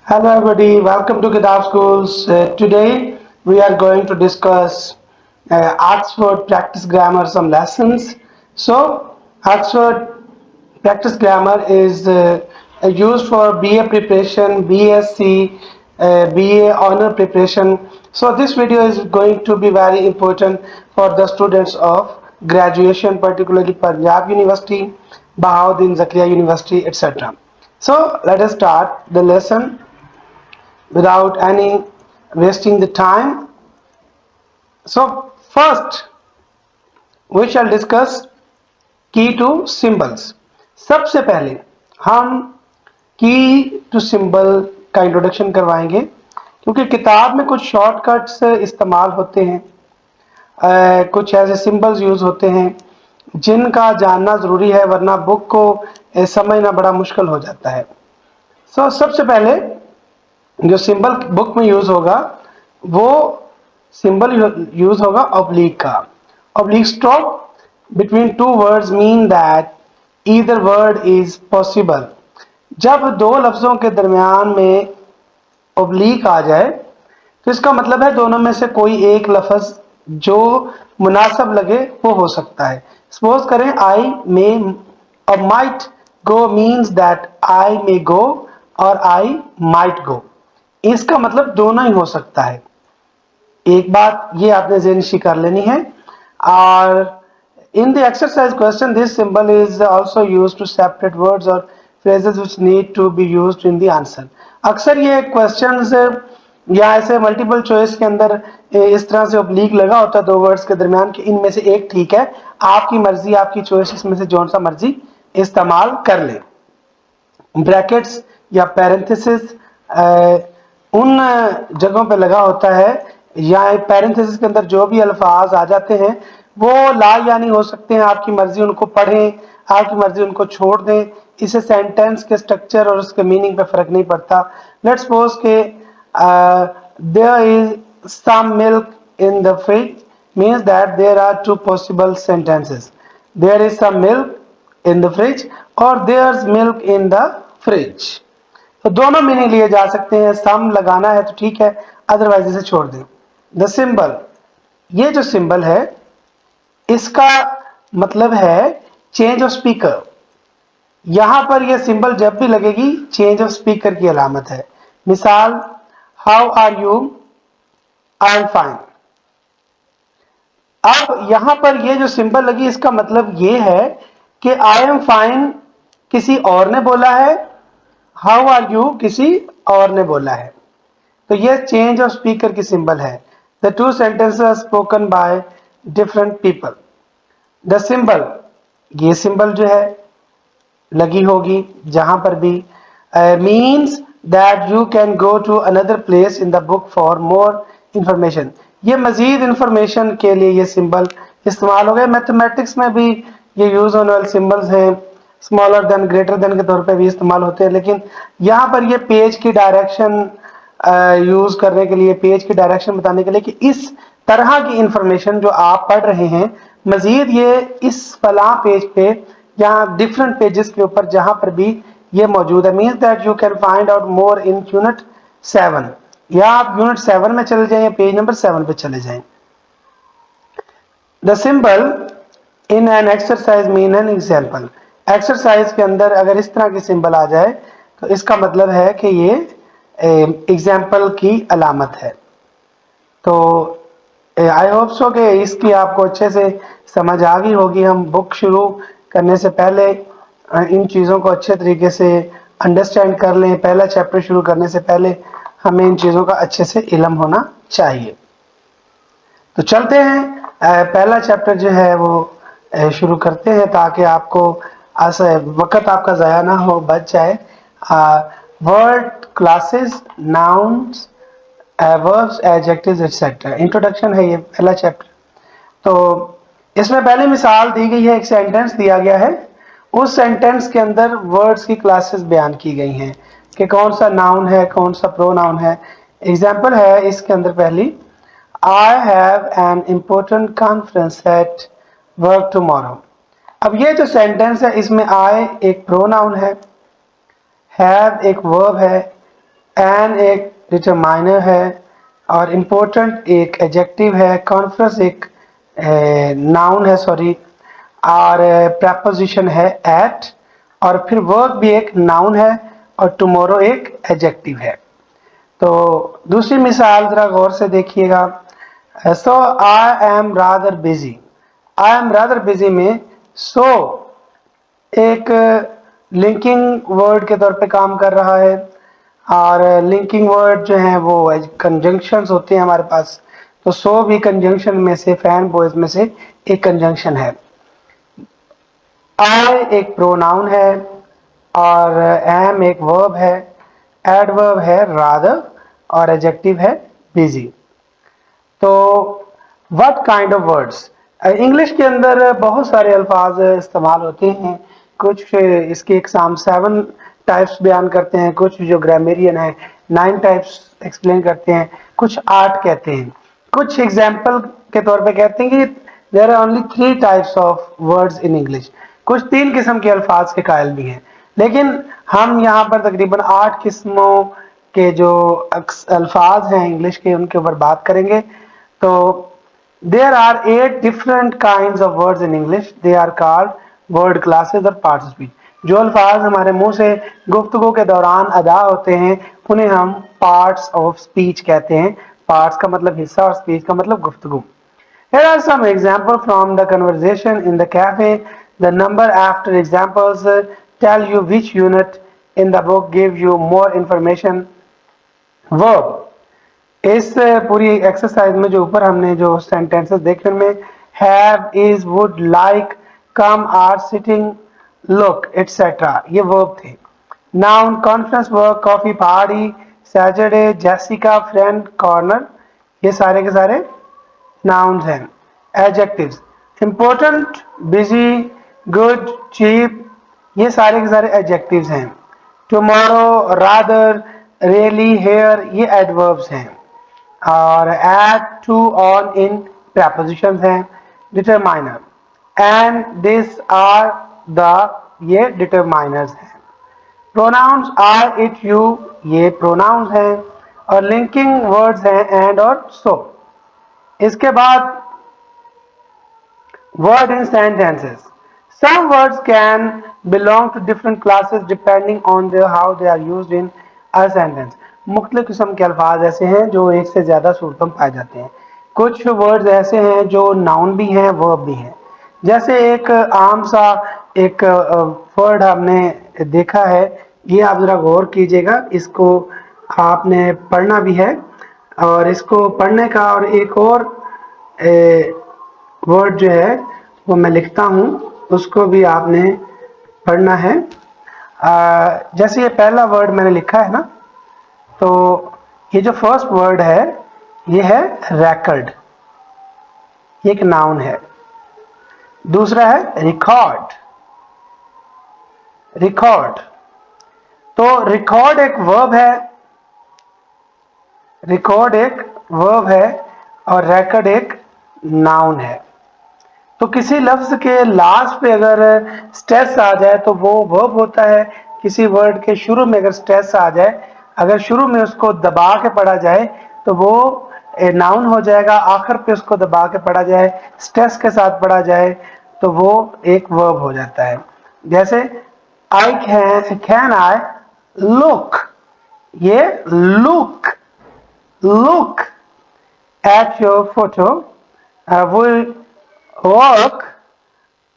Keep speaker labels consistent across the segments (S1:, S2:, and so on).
S1: Hello everybody, welcome to Kitab Schools. Today we are going to discuss Oxford Practice Grammar some lessons. So Oxford Practice Grammar is used for BA preparation, BSc, BA honor preparation. So this video is going to be very important for the students of graduation, particularly Punjab University, Bahauddin Zakariya University, etc. So let us start the lesson without any wasting the time. So first we shall discuss key to symbols. सबसे पहले हम की to symbol का introduction करवाएंगे क्योंकि किताब में कुछ शॉर्टकट्स इस्तेमाल होते हैं, कुछ ऐसे सिंबल्स यूज होते हैं जिनका जानना ज़रूरी है, वरना बुक को समझना बड़ा मुश्किल हो जाता है. सबसे पहले जो सिंबल बुक में यूज होगा वो सिंबल यूज होगा ऑब्लिक का. Oblique stop between two words mean that either word is possible. जब दो लफ्जों के दरमियान में ऑब्लिक आ जाए तो इसका मतलब है दोनों में से कोई एक लफ्ज जो मुनासिब लगे वो हो सकता है. सपोज करें I may or might go means that I may go or I might go. इसका मतलब दोनों ही हो सकता है. एक बात ये आपने ज़हन कर लेनी है. और in the exercise question this symbol is also used to separate words or phrases which need to be used in the answer. अक्सर ये क्वेश्चंस या ऐसे मल्टीपल चॉइस के अंदर इस तरह से ओब्लिक लगा होता है दो वर्ड्स के दरमियान कि इनमें से एक ठीक है, आपकी मर्जी, आपकी चॉइस, इसमें से जौन सा मर्जी इस्तेमाल कर ले. ब्रैकेट्स या पैरेंथेसिस उन जगहों पे लगा होता है या पैरेंथेसिस के अंदर जो भी अल्फाज आ जाते हैं वो ला यानी हो सकते हैं. आपकी मर्जी उनको पढ़ें, आपकी मर्जी उनको छोड़ दें. इससे सेंटेंस के स्ट्रक्चर और उसके मीनिंग पे फर्क नहीं पड़ता. लेट्स सपोज के there is some milk in the fridge means that there are two possible sentences. There is some milk in the fridge or there's milk in the fridge. तो दोनों meaning लिए जा सकते हैं. सम लगाना है तो ठीक है, अदरवाइज इसे छोड़ दें. द सिंबल, ये जो सिंबल है इसका मतलब है चेंज ऑफ स्पीकर. यहां पर यह सिंबल जब भी लगेगी चेंज ऑफ स्पीकर की अलामत है. मिसाल, how are you, I am fine. अब यहां पर ये जो सिंबल लगी इसका मतलब ये है कि आई एम फाइन किसी और ने बोला है, हाउ आर यू किसी और ने बोला है. तो ये चेंज ऑफ स्पीकर की सिंबल है. The two sentences are spoken by different people. The symbol, ये सिंबल जो है लगी होगी जहां पर भी, means that you can go to another place in the book for more information. ये मजीद इंफॉर्मेशन के लिए ये सिंबल इस्तेमाल हो गए. मैथमेटिक्स में भी ये यूज होने वाले सिंबल्स हैं. स्मॉलर देन, ग्रेटर देन के तौर पे भी इस्तेमाल होते हैं, लेकिन यहाँ पर ये पेज की डायरेक्शन यूज करने के लिए, पेज की डायरेक्शन बताने के लिए कि इस तरह की इंफॉर्मेशन जो आप पढ़ रहे हैं मजीद ये इस फला पेज पे या डिफरेंट पेजेस के ऊपर जहां पर भी ये मौजूद है. Means that you can find out more in unit 7, या आप यूनिट 7 में चले जाएं या पेज नंबर 7 पे चले जाएं. The symbol in an exercise mean an example. Exercise के अंदर अगर इस तरह की सिंबल आ जाए तो इसका मतलब है कि ये एग्जाम्पल की अलामत है. तो आई होप सो कि इसकी आपको अच्छे से समझ आ गई होगी. हम बुक शुरू करने से पहले इन चीज़ों को अच्छे तरीके से अंडरस्टैंड कर लें. पहला चैप्टर शुरू करने से पहले हमें इन चीज़ों का अच्छे से इल्म होना चाहिए. तो चलते हैं, पहला चैप्टर जो है वो शुरू करते हैं ताकि आपको वक्त आपका ज़ाया ना हो, बच जाए. Word classes, nouns, verbs, adjectives etcetera. Introduction है ये पहला चैप्टर. तो इसमें पहली मिसाल दी गई है, एक सेंटेंस दिया गया है, उस सेंटेंस के अंदर वर्ड्स की क्लासेस बयान की गई हैं कि कौन सा नाउन है, कौन सा प्रोनाउन है. एग्जाम्पल है इसके अंदर पहली, I have an important conference at work tomorrow. अब ये जो सेंटेंस है इसमें आई एक प्रोनाउन है, हैव एक वर्ब है, एन एक डिटरमाइनर है और इम्पोर्टेंट एक एडजेक्टिव है, कॉन्फ्रेंस एक नाउन है सॉरी, और प्रेपोजिशन है एट, और फिर वर्क भी एक नाउन है और टुमारो एक एडजेक्टिव है। तो दूसरी मिसाल जरा गौर से देखिएगा। So I am rather busy, I am rather busy में सो एक लिंकिंग वर्ड के तौर पे काम कर रहा है, और लिंकिंग वर्ड जो है वो कंजंक्शंस होते हैं हमारे पास, तो सो भी कंजंक्शन में से, फैन बॉयज में से एक कंजंक्शन है। आई एक प्रोनाउन है और एम एक वर्ब है, एडवर्ब है रादर और एडजेक्टिव है बिजी। तो what kind of words, English के अंदर बहुत सारे अल्फाज इस्तेमाल होते हैं। कुछ इसके एग्जाम 7 टाइप्स बयान करते हैं, कुछ जो ग्रामेरियन है 9 टाइप्स एक्सप्लेन करते हैं, कुछ 8 कहते हैं, कुछ एग्जाम्पल के तौर पे कहते हैं कि there are only 3 types of words in English, कुछ 3 किस्म के अल्फाज के कायल भी हैं। लेकिन हम यहाँ पर तकरीबन 8 किस्मों के जो अल्फाज हैं इंग्लिश के उनके ऊपर बात करेंगे। तो there are 8 different kinds of words in English. They are called word classes और parts of speech. जो अल्फाज हमारे मुंह से गुफ्तगू के दौरान अदा होते हैं उन्हें हम पार्ट्स ऑफ स्पीच कहते हैं। पार्ट्स का मतलब हिस्सा और स्पीच का मतलब गुफ्तगू। Here are some examples from the conversation in the cafe. The number after examples tell you which unit in the book give you more information. Verb. इस पूरी एक्सरसाइज में जो ऊपर हमने जो सेंटेंसेस देखे उनमें have, is, would, like, come, are, sitting, look etcetera ये वर्ब थे। नाउन कॉन्फ्रेंस, वर्क, कॉफी, पहाड़ी, सैटरडे, जेसिका, फ्रेंड, कॉर्नर, ये सारे के सारे नाउन्स हैं। Adjectives important, busy, good, cheap, ये सारे के सारे एडजेक्टिव्स हैं। टुमारो, रादर, रियली, हेयर, ये एडवर्ब्स हैं। और at, to, on, in prepositions हैं। Determiner and, this, are, the, ये डिटरमाइनर्स हैं। प्रोनाउंस आर, इट, यू, ये प्रोनाउंस हैं। और लिंकिंग वर्ड्स हैं एंड और सो। इसके बाद word in sentences. Some words can belong to different classes depending on how they are used in a sentence. मुख्तलिफ किस्म के अल्फाज ऐसे हैं जो एक से ज़्यादा सूरतों में पाए जाते हैं। कुछ वर्ड्स ऐसे हैं जो नाउन भी हैं वर्ब भी हैं। जैसे एक आम सा एक वर्ड हमने देखा है, ये आप ज़रा गौर कीजिएगा, इसको आपने पढ़ना भी है, और इसको पढ़ने का और एक और वर्ड जो है वो मैं लिखता हूँ, उसको भी आपने पढ़ना है। जैसे ये पहला वर्ड मैंने लिखा है ना, तो ये जो फर्स्ट वर्ड है ये है record, ये एक नाउन है। दूसरा है रिकॉर्ड, रिकॉर्ड, तो रिकॉर्ड एक वर्ब है, रिकॉर्ड एक वर्ब है और record एक नाउन है। तो किसी लफ्ज के लास्ट पे अगर स्ट्रेस आ जाए तो वो वर्ब होता है। किसी वर्ड के शुरू में अगर स्ट्रेस आ जाए, अगर शुरू में उसको दबा के पढ़ा जाए तो वो नाउन हो जाएगा, आखिर पे उसको दबा के पढ़ा जाए, स्ट्रेस के साथ पढ़ा जाए तो वो एक वर्ब हो जाता है। जैसे आई कैन आई लुक, ये look, look at your photo, will work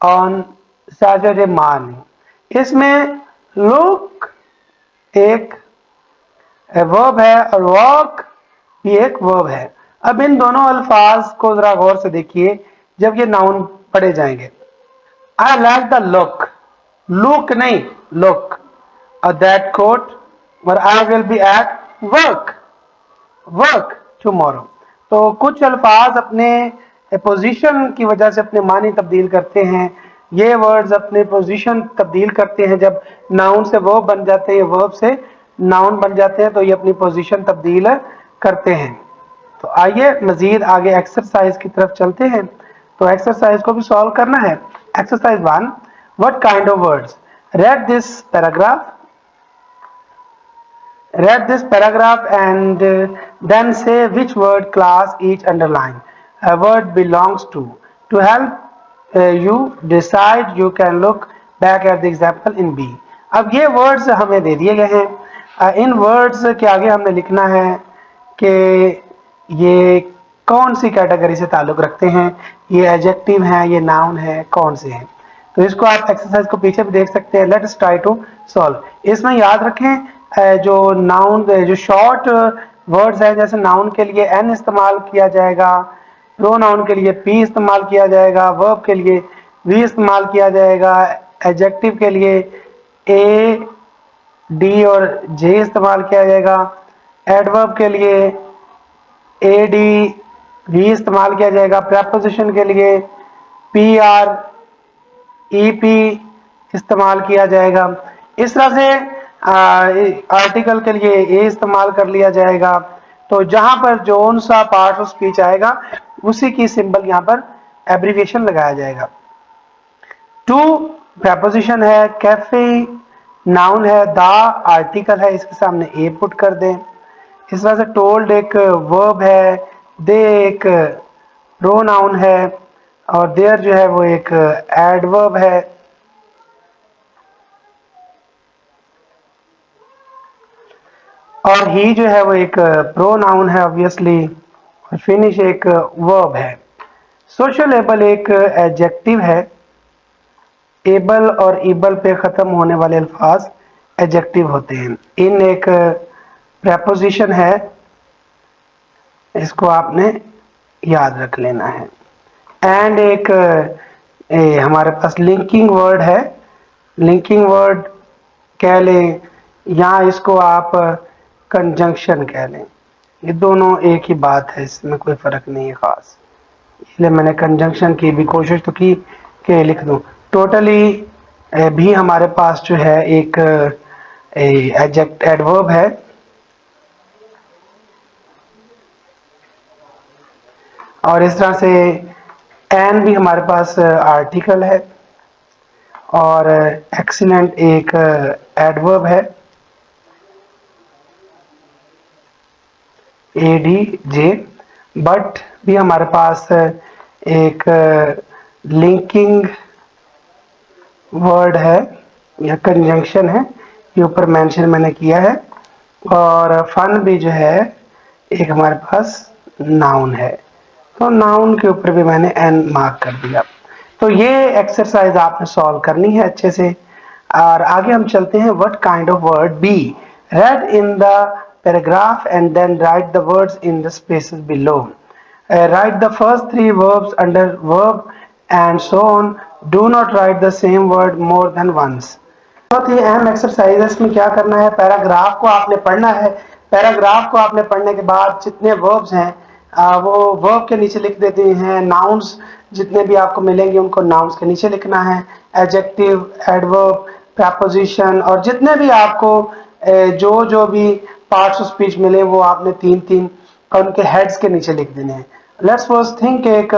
S1: on Saturday morning. इसमें लुक एक वर्ब है और वर्क भी एक वर्ब है। अब इन दोनों अल्फाज को जरा गौर से देखिए जब ये नाउन पढ़े जाएंगे। I like the look, look नहीं लुक, और दैट कोट, और I will be at work, work tomorrow. तो कुछ अल्फाज अपने पोजीशन की वजह से अपने मानी तब्दील करते हैं। ये वर्ड्स अपने पोजीशन तब्दील करते हैं, जब नाउन से वर्ब बन जाते हैं, वर्ब से नाउन बन जाते हैं तो ये अपनी पोजीशन तब्दील करते हैं। तो आइए मजीद आगे एक्सरसाइज की तरफ चलते हैं। तो एक्सरसाइज को भी सॉल्व करना है। Exercise 1, what kind of words, read this paragraph. Read this paragraph and then say which word class each underline a word belongs to. To help you decide, you can look back at the example in B. अब ये words हमें दे दिए गए हैं. इन words के आगे हमने लिखना है कि ये कौन सी कैटेगरी से ताल्लुक रखते हैं, ये एडजेक्टिव है, ये नाउन है, कौन से हैं. तो इसको आप एक्सरसाइज को पीछे भी देख सकते हैं. Let's try to solve. इसमें याद रखें जो नाउन जो शॉर्ट वर्ड्स हैं, जैसे नाउन के लिए एन इस्तेमाल किया जाएगा, प्रोनाउन के लिए पी इस्तेमाल किया जाएगा, वर्ब के लिए वी इस्तेमाल किया जाएगा, एडजेक्टिव के लिए ए डी और जे इस्तेमाल किया जाएगा, एडवर्ब के लिए ए डी वी इस्तेमाल किया जाएगा, प्रेपोजिशन के लिए पी आर ईपी इस्तेमाल किया जाएगा. इस तरह से आर्टिकल के लिए ए इस्तेमाल कर लिया जाएगा. तो जहां पर जोन सा पार्ट ऑफ स्पीच आएगा उसी की सिंबल यहां पर एब्रीविएशन लगाया जाएगा. टू प्रेपोजिशन है, कैफे नाउन है, द आर्टिकल है, इसके सामने ए पुट कर दें. इस तरह से टोल्ड एक वर्ब है, दे एक प्रोनाउन है और देयर जो है वो एक एडवर्ब है. और ही जो है वो एक प्रोनाउन है ऑब्वियसली. और फिनिश एक वर्ब है. सोशल एबल एक एडजेक्टिव है. एबल और इबल पे खत्म होने वाले अल्फाज एडजेक्टिव होते हैं. इन एक प्रेपोजिशन है, इसको आपने याद रख लेना है. एंड एक हमारे पास लिंकिंग वर्ड है. लिंकिंग वर्ड कह लें या इसको आप कंजंक्शन कह लें. ये दोनों एक ही बात है, इसमें कोई फर्क नहीं है खास. इसलिए मैंने कंजंक्शन की भी कोशिश तो की कि लिख दूं. टोटली भी हमारे पास जो है एक एडवर्ब है. और इस तरह से एन भी हमारे पास आर्टिकल है और एक्सीलेंट एक एडवर्ब है, ए डी जे. बट भी हमारे पास एक लिंकिंग वर्ड है या कंजंक्शन है, ये ऊपर मेंशन मैंने किया है. और फन भी जो है एक हमारे पास नाउन है. तो नाउन के ऊपर भी मैंने एन मार्क कर दिया. तो ये एक्सरसाइज आपने सॉल्व करनी है अच्छे से. और आगे हम चलते हैं. What kind of word be read in the paragraph and then write the words in the spaces below. Write the first three verbs under verb and so on. Do not write the same word more than once. बहुत ही अहम exercise है. इसमें क्या करना है, paragraph को आपने पढ़ना है. पैराग्राफ को आपने पढ़ने के बाद जितने वर्ब्स हैं वो वर्ब के नीचे लिख देते हैं. नाउन्स जितने भी आपको मिलेंगे उनको नाउन्स के नीचे लिखना है. एडजेक्टिव, एडवर्ब, प्रपोजिशन और जितने भी आपको जो जो भी पार्ट्स ऑफ स्पीच मिले वो आपने तीन तीन और उनके हेड्स के नीचे लिख देने हैं. लेट्स फर्स्ट थिंक एक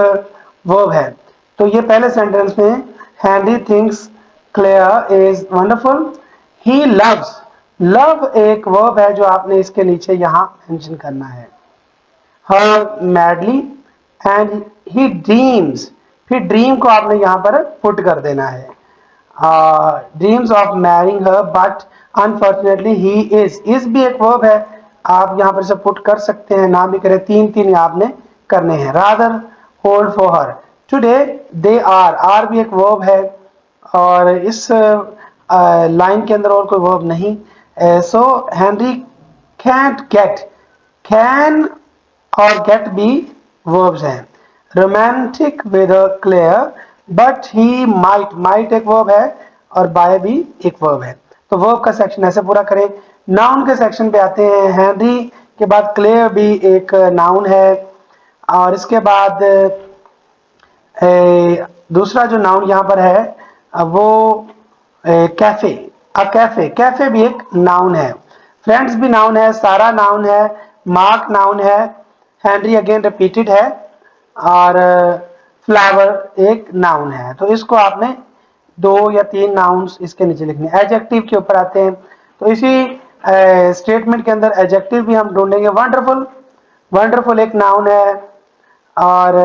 S1: वर्ब है. तो ये पहले सेंटेंस में handy thinks Claire is wonderful. He loves. Love एक वर्ब है जो आपने इसके नीचे यहाँ मेंशन करना है. Her madly and he dreams. फिर ड्रीम को आपने यहाँ पर पुट कर देना है. Dreams of marrying her, but unfortunately he is. Is भी एक वर्ब है, आप यहाँ पर से पुट कर सकते हैं, ना भी करें. तीन तीन आपने करने हैं. Rather hold for her. Today they are. Are भी एक वर्ब है और इस लाइन के अंदर और कोई वर्ब नहीं. So Henry can't get. Can और गेट भी वर्ब्स हैं. Romantic with Claire but he might. Might एक वर्ब है और बाय भी एक वर्ब है. तो वर्ब का सेक्शन ऐसे पूरा करें. नाउन के सेक्शन पे आते हैं. हेनरी के बाद क्लेयर भी एक नाउन है और इसके बाद दूसरा जो नाउन यहाँ पर है वो कैफे. कैफे. कैफे भी एक नाउन है. फ्रेंड्स भी नाउन है. सारा नाउन है. मार्क नाउन है. हेनरी अगेन रिपीटेड है और फ्लावर एक नाउन है. तो इसको आपने दो या तीन नाउन्स इसके नीचे लिखने. एडजेक्टिव के ऊपर आते हैं. तो इसी स्टेटमेंट के अंदर एडजेक्टिव भी हम ढूंढेंगे। वंडरफुल, वंडरफुल एक नाउन है। और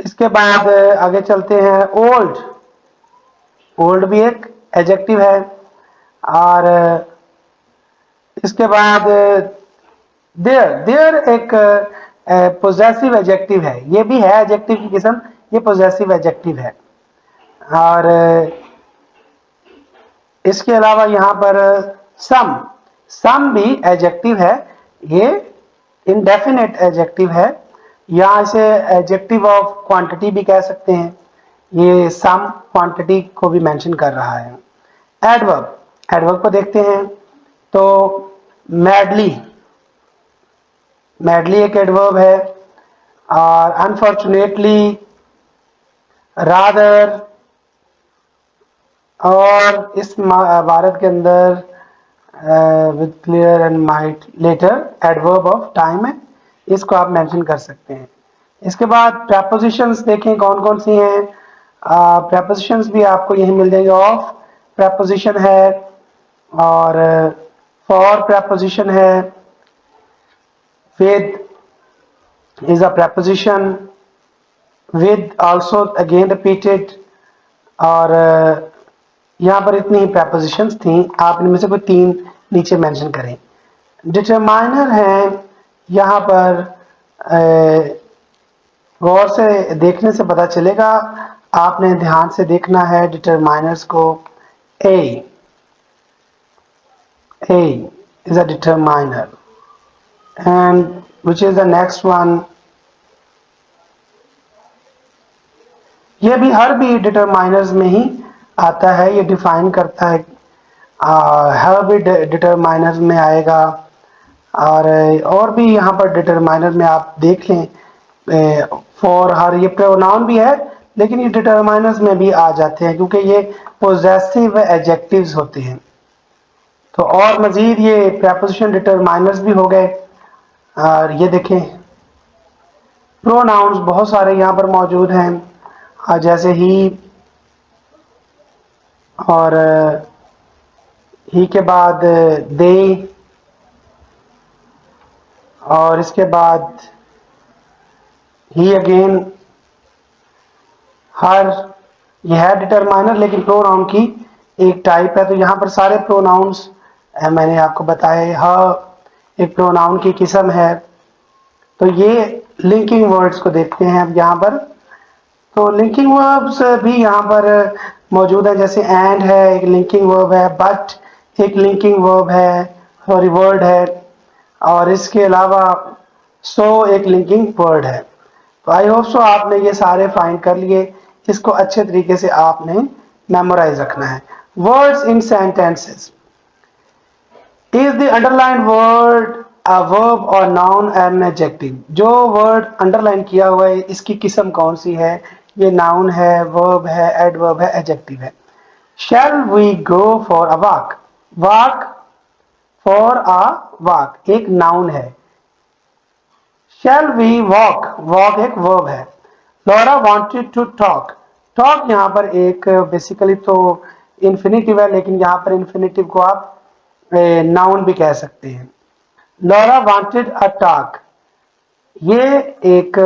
S1: इसके बाद आगे चलते हैं। ओल्ड, ओल्ड भी एक एडजेक्टिव है। और इसके बाद देयर, देयर एक पोजेसिव एडजेक्टिव है, ये भी है एडजेक्टिव की किस्म, ये पोजेसिव एडजेक्टिव है। और इसके अलावा यहाँ पर सम, सम भी एडजेक्टिव है, ये इंडेफिनेट एडजेक्टिव है, या इसे एडजेक्टिव ऑफ क्वांटिटी भी कह सकते हैं। ये सम क्वांटिटी को भी मेंशन कर रहा है। एडवर्ब, एडवर्ब को देखते हैं तो मैडली, मैडली एक एडवर्ब है। और अनफॉर्चुनेटली, रादर, और इस भारत के अंदर with Claire and might later adverb of time है, इसको आप मेंशन कर सकते हैं। इसके बाद प्रेपोजिशंस देखें कौन कौन सी हैं। प्रेपोजिशंस भी आपको यही मिल जाएंगे। ऑफ प्रेपोजिशन है, और फॉर प्रेपोजिशन है, with is a preposition, with also again repeated। और यहाँ पर इतनी ही prepositions थी, आप इनमें से कोई तीन नीचे मेंशन करें। डिटरमाइनर है, यहाँ पर गौर से देखने से पता चलेगा, आपने ध्यान से देखना है डिटरमाइनर्स को। ए is a determiner, and which is the next one। ये भी हर भी डिटरमाइनर्स में ही आता है, ये डिफाइन करता है। हर भी डिटरमाइनर्स में आएगा। और भी यहाँ पर डिटरमाइनर में आप देख लें, फॉर, हर, ये प्रोनाउन भी है, लेकिन ये डिटरमाइनर्स में भी आ जाते हैं क्योंकि ये पोजेसिव एडजेक्टिव्स होते हैं। तो और मजीद ये प्रेपोजिशन डिटरमाइनर्स भी हो गए। और ये देखें, प्रोनाउंस बहुत सारे यहाँ पर मौजूद हैं, जैसे ही, और ही के बाद दे, और इसके बाद ही अगेन, हर, यह है डिटरमाइनर लेकिन प्रोनाउन की एक टाइप है। तो यहाँ पर सारे प्रोनाउंस मैंने आपको बताए। हर एक प्रोनाउन की किस्म है। तो ये लिंकिंग वर्ड्स को देखते हैं अब यहाँ पर। तो लिंकिंग वर्ब्स भी यहाँ पर मौजूद है, जैसे एंड है एक लिंकिंग वर्ब है, बट एक लिंकिंग वर्ब है, सॉरी वर्ड है, और इसके अलावा सो एक लिंकिंग वर्ड है। तो आई होप सो आपने ये सारे फाइंड कर लिए, इसको अच्छे तरीके से आपने मेमोराइज रखना है। Words in sentences, is the underline word a verb और नाउन एंड एडजेक्टिव। जो वर्ड अंडरलाइन किया हुआ है इसकी किस्म कौन सी है, ये नाउन है, वर्ब है, एडवर्ब है, एडजेक्टिव है। Shall we go for a walk, walk, for a walk एक नाउन है। शैल वी वॉक, वॉक एक वर्ब है। Laura wanted to talk, talk यहाँ पर एक बेसिकली तो इन्फिनिटिव है, लेकिन यहाँ पर इन्फिनिटिव को आप नाउन भी कह सकते हैं। लॉरा वांटेड अ टॉक, ये एक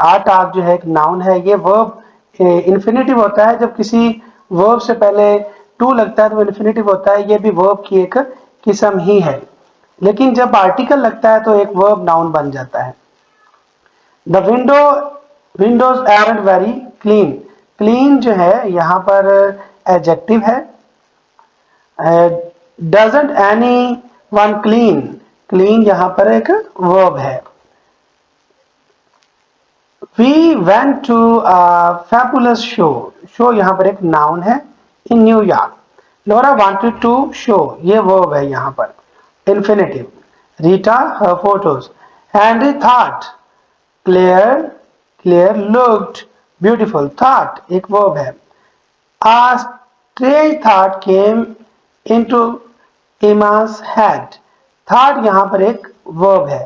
S1: आ टॉक जो है एक नाउन है। ये वर्ब इन्फिनिटिव होता है, जब किसी वर्ब से पहले टू लगता है तो इन्फिनिटिव होता है, ये भी वर्ब की एक किस्म ही है। लेकिन जब आर्टिकल लगता है तो एक वर्ब नाउन बन जाता है। The window, windows aren't very clean, clean जो है यहाँ पर एडजेक्टिव है। Doesn't anyone clean, clean यहाँ पर एक वर्ब है। We went to fabulous show, show यहाँ पर एक नाउन है, in New York. Laura wanted to show, ये वर्ब है यहाँ पर infinitive. Rita her photos. Henry thought, clear, clear looked beautiful, thought एक वर्ब है। A strange thought came into Emma's head, thought यहाँ पर एक verb है।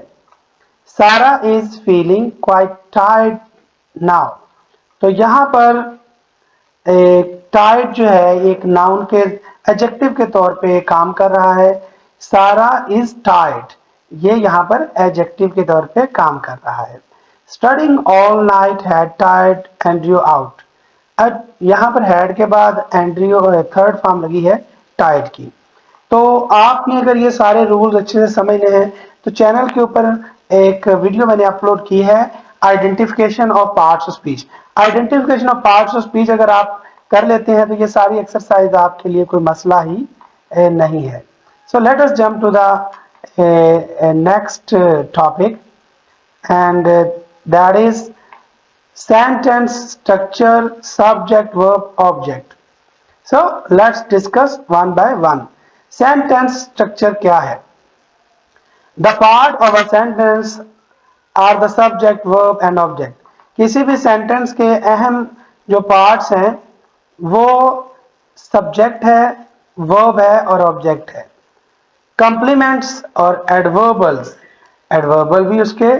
S1: Sarah is feeling quite tired now, तो यहाँ पर एक tired जो है एक नाउन के एडजेक्टिव के तौर पे काम कर रहा है। सारा इज टायर्ड, ये यहाँ पर एडजेक्टिव के तौर पे काम कर रहा है। Studying all night had tired Andrew out. अब यहाँ पर हैड के बाद एंड्रयू थर्ड फॉर्म लगी है टायर्ड की। तो आपने अगर ये सारे रूल्स अच्छे से समझने हैं तो चैनल के ऊपर एक वीडियो मैंने अपलोड की है, identification of parts of speech. Identification of parts of speech अगर आप कर लेते हैं तो ये सारी एक्सरसाइज आपके लिए कोई मसला ही नहीं है। So let us jump to the next topic and that is sentence structure, subject, verb, object. So let's discuss one by one. Sentence structure क्या है? The part of a sentence are the subject, verb and object. किसी भी sentence के अहम जो parts हैं वो subject है, वर्ब है और ऑब्जेक्ट है। कंप्लीमेंट्स और एडवर्बल्स, एडवर्बल भी उसके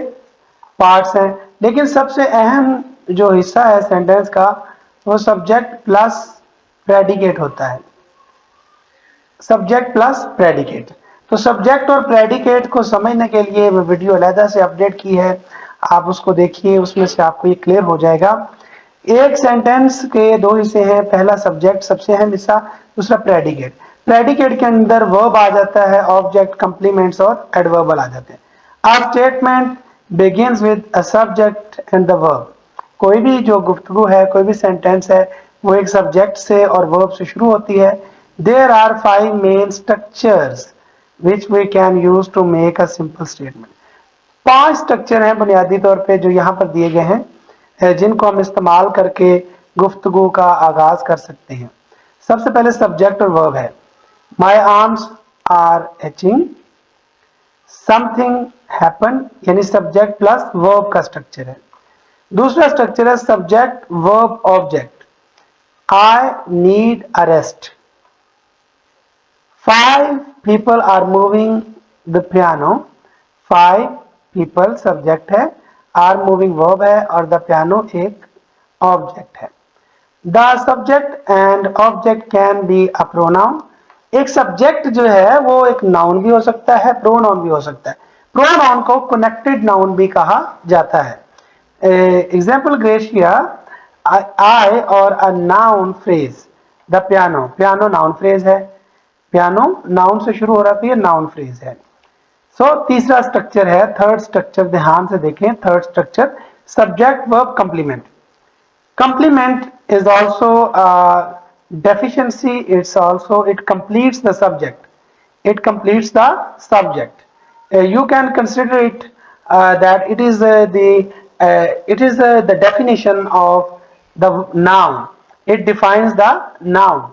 S1: पार्ट्स हैं, लेकिन सबसे अहम जो हिस्सा है सेंटेंस का वो सब्जेक्ट प्लस प्रेडिकेट होता है। Subject plus predicate. तो सब्जेक्ट और प्रेडिकेट को समझने के लिए मैं वीडियो अलहदा से अपडेट की है, आप उसको देखिए, उसमें से आपको ये क्लियर हो जाएगा। एक सेंटेंस के दो हिस्से हैं, पहला सब्जेक्ट सबसे अहम हिस्सा, दूसरा प्रेडिकेट। प्रेडिकेट के अंदर वर्ब आ जाता है, ऑब्जेक्ट, कंप्लीमेंट्स और एडवर्बल आ जाते हैं। A statement begins with a subject and the verb. कोई भी जो गुफ्तगू है, कोई भी सेंटेंस है, वो एक सब्जेक्ट से और वर्ब से शुरू होती है। There are 5 main structures which we can use to make a simple statement. 5 structure हैं बुनियादी तौर पे जो यहाँ पर दिए गए हैं, जिनको हम इस्तेमाल करके गुफ्तगू का आगाज कर सकते हैं। सबसे पहले सब्जेक्ट और वर्ब है। My arms are itching. Something happen, यानी सब्जेक्ट प्लस वर्ब का स्ट्रक्चर है। दूसरा स्ट्रक्चर है subject verb object. I need a rest. 5 people are moving the piano. 5 people subject है, आर मूविंग वर्ब है और द पियानो एक ऑब्जेक्ट है। The subject and object can be a pronoun. एक सब्जेक्ट जो है वो एक नाउन भी हो सकता है, प्रोनाउन भी हो सकता है। प्रोनाउन को कनेक्टेड नाउन भी कहा जाता है। एग्जाम्पल ग्रेशिया, आई और a noun phrase. The piano, piano noun phrase है, पियानो नाउन से शुरू हो रहा है, नाउन फ्रेज है। सो तीसरा स्ट्रक्चर है, थर्ड स्ट्रक्चर, ध्यान से देखें, third structure subject verb complement. Complement is also a deficiency. It completes the subject. It completes the subject. You can consider it that it is the definition of the noun. It defines the noun.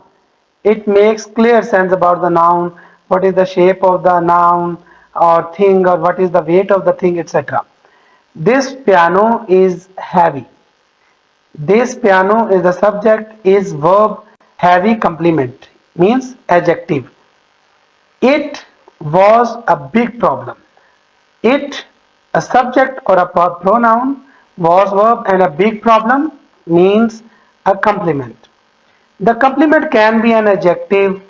S1: It makes clear sense about the noun. What is the shape of the noun or thing, or what is the weight of the thing, etc. This piano is heavy. This piano is the subject, is verb heavy complement, means adjective. It was a big problem. It, a subject or a pronoun, was verb and a big problem means a complement. The complement can be an adjective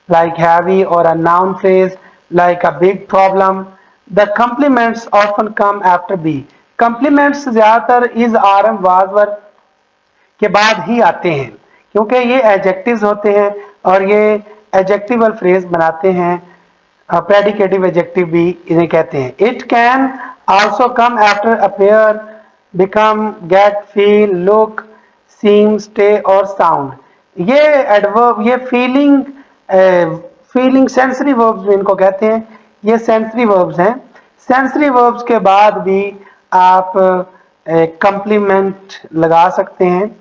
S1: like heavy or a noun phrase like a big problem. The complements often come after be. Complements ज़्यादातर is, are, am, was, were के बाद ही आते हैं, क्योंकि ये adjectives होते हैं और ये एडजेक्टिवल फ्रेज बनाते हैं। प्रेडिकेटिव एडजेक्टिव भी इन्हें कहते हैं। It can also come after appear, become, get, feel, look, seem, stay और साउंड। ये एडवर्ब, ये फीलिंग सेंसरी वर्ब्स भी इनको कहते हैं, ये सेंसरी वर्ब्स हैं। सेंसरी वर्ब्स के बाद भी आप कंप्लीमेंट लगा सकते हैं।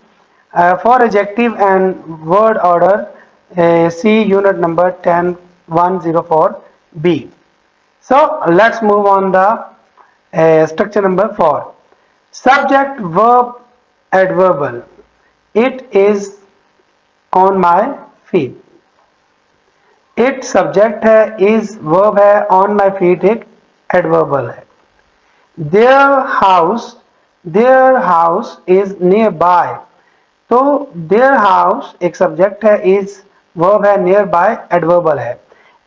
S1: For adjective and word order, see unit number 10.104b. So let's move on the structure number 4. Subject, verb, adverbial. It is on my feet. It subject है, is verb है, on my feet एक adverbial है। Their house is nearby. तो their house एक subject है, is verb है, nearby adverbial है।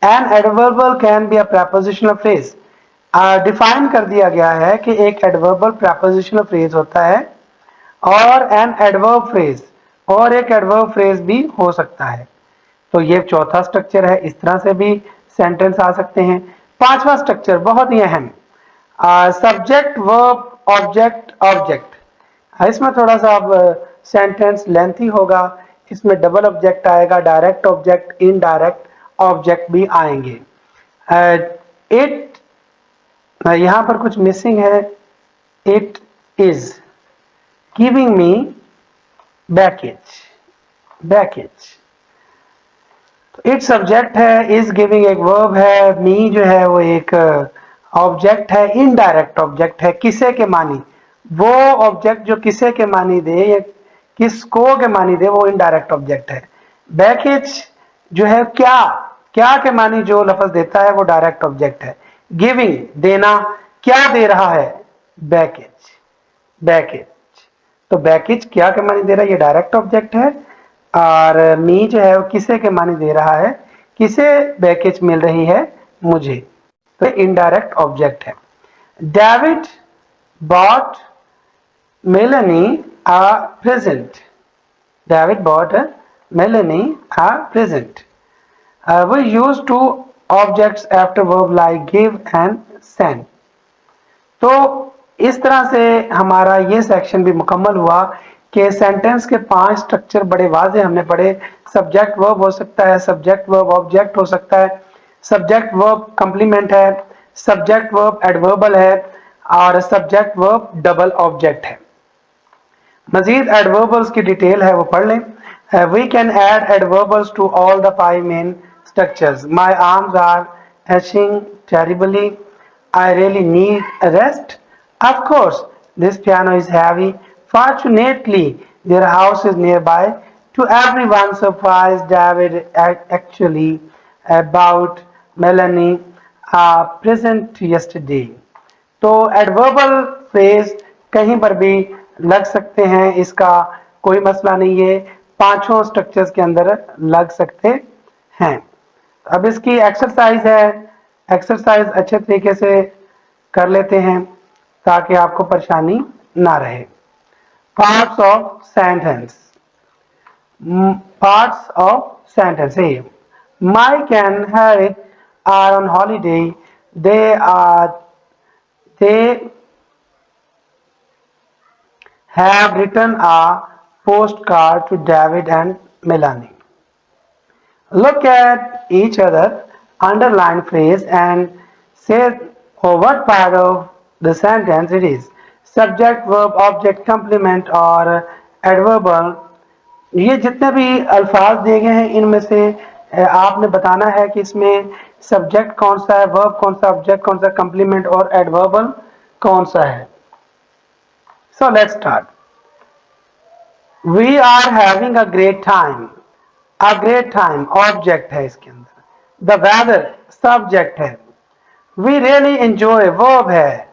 S1: An adverbial can be a prepositional phrase. Define कर दिया गया है कि एक एडवर्बल प्रेपोजिशनल फ्रेज होता है और एन एडवर्ब फ्रेज, और एक एडवर्ब फ्रेज भी हो सकता है। तो ये चौथा स्ट्रक्चर है, इस तरह से भी सेंटेंस आ सकते हैं। पांचवा स्ट्रक्चर बहुत ही अहम, सब्जेक्ट वर्ब ऑब्जेक्ट ऑब्जेक्ट। इसमें थोड़ा सा अब सेंटेंस लेंथी होगा, इसमें डबल ऑब्जेक्ट आएगा, डायरेक्ट ऑब्जेक्ट, इनडायरेक्ट ऑब्जेक्ट भी आएंगे। इट, यहां पर कुछ मिसिंग है, it is giving me baggage, baggage. It subject है, इज गिविंग एक वर्ब है, मी जो है वो एक ऑब्जेक्ट है, इनडायरेक्ट ऑब्जेक्ट है, किसे के मानी। वो ऑब्जेक्ट जो किसे के मानी दे या किसको के मानी दे वो इनडायरेक्ट ऑब्जेक्ट है। बैकेज जो है क्या, क्या के मानी जो लफ्ज देता है वो डायरेक्ट ऑब्जेक्ट है। गिविंग देना, क्या दे रहा है, बैकेज, बैकेज। तो बैकेज क्या के मानी दे रहा है, ये डायरेक्ट ऑब्जेक्ट है। और मी जो है वो किसे के मानी दे रहा है, किसे बैकेज मिल रही है, मुझे। तो इनडायरेक्ट ऑब्जेक्ट है। David bought Melanie a present, David bought Melanie a present. we use two objects after verb like give and send। तो इस तरह से हमारा ये सेक्शन भी मुकम्मल हुआ कि सेंटेंस के 5 स्ट्रक्चर बड़े वाजे हमने पढ़े। सब्जेक्ट वर्ब हो सकता है, सब्जेक्ट वर्ब ऑब्जेक्ट हो सकता है, सब्जेक्ट वर्ब कंप्लीमेंट है, सब्जेक्ट वर्ब एडवर्बल है और सब्जेक्ट वर्ब डबल ऑब्जेक्ट है। मजीद एडवर्बल्स की डिटेल है वो पढ़ लें। We can add adverbials to all the 5 main structures. My arms are aching terribly, I really need a rest. Of course, this piano is heavy. Fortunately, their house is nearby. To everyone's surprise, David actually about Melanie present yesterday। तो adverbial phrase कहीं पर भी लग सकते हैं, इसका कोई मसला नहीं है, पांचों स्ट्रक्चर्स के अंदर लग सकते हैं। अब इसकी एक्सरसाइज है, एक्सरसाइज अच्छे तरीके से कर लेते हैं ताकि आपको परेशानी ना रहे। Parts of sentence, parts of sentence है। Mike and Harry are on holiday, they have written a postcard to David and Melanie. Look at each other, underline phrase and say what part of the sentence it is. Subject, verb, object, complement और adverbal। ये जितने भी अल्फाज दिए गए हैं इनमें से आपने बताना है कि इसमें सब्जेक्ट कौन सा है, वर्ब कौन सा, ऑब्जेक्ट कौन सा, कंप्लीमेंट और एडवर्बल कौन सा है। So let's start. We are having a great time। A great time object है इसके अंदर। The weather सब्जेक्ट है। We really enjoy वर्ब है।